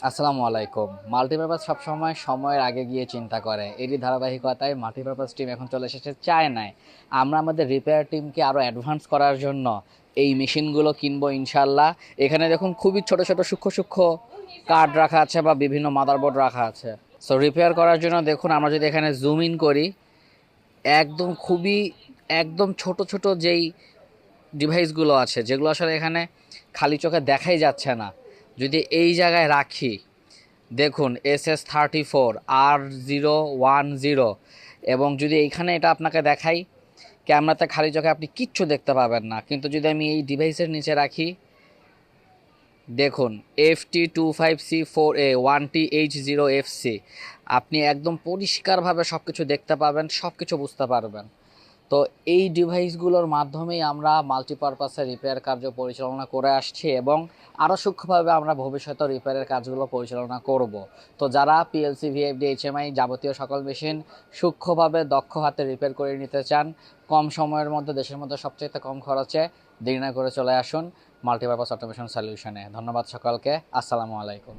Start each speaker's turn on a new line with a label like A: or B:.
A: আসসালামু আলাইকুম। মাল্টিপারপাস সবসময় সময়ের আগে গিয়ে চিন্তা করে। এরই ধারাবাহিকতায় মাল্টিপারপাস টিম এখন চলে এসেছে চায়নায়। আমরা আমাদের রিপেয়ার টিমকে আরও অ্যাডভান্স করার জন্য এই মেশিনগুলো কিনবো ইনশাল্লাহ। এখানে দেখুন খুবই ছোট ছোট সূক্ষ্ম সূক্ষ্ম কার্ড রাখা আছে বা বিভিন্ন মাদারবোর্ড রাখা আছে। সো রিপেয়ার করার জন্য দেখুন আমরা যদি এখানে জুম ইন করি, একদম খুবই একদম ছোট ছোট যেই ডিভাইসগুলো আছে যেগুলো আসলে এখানে খালি চোখে দেখাই যাচ্ছে না, যদি এই জায়গায় রাখি, দেখুন SS34 R010, এবং যদি এইখানে এটা আপনাকে দেখাই, ক্যামেরাতে খালি চোখে আপনি কিচ্ছু দেখতে পাবেন না, কিন্তু যদি আমি এই ডিভাইসের নিচে রাখি, দেখুন FT25C4A1TH0FC, আপনি একদম পরিষ্কারভাবে সব কিছু দেখতে পাবেন, সব কিছু বুঝতে পারবেন। তো এই ডিভাইসগুলোর মাধ্যমেই আমরা মাল্টিপারপাসে রিপেয়ার কার্য পরিচালনা করে আসছি এবং আরও সূক্ষ্মভাবে আমরা ভবিষ্যতে রিপেয়ারের কাজগুলো পরিচালনা করব। তো যারা পিএলসি, ভিএফডি, এইচএমআই যাবতীয় সকল মেশিন সূক্ষ্মভাবে দক্ষ হাতে রিপেয়ার করে নিতে চান, কম সময়ের মধ্যে দেশের মধ্যে সবচেয়ে কম খরচে, দেরি না করে চলে আসুন মাল্টিপারপাস অটোমেশন সলিউশনে। ধন্যবাদ সকলকে। আসসালামু আলাইকুম।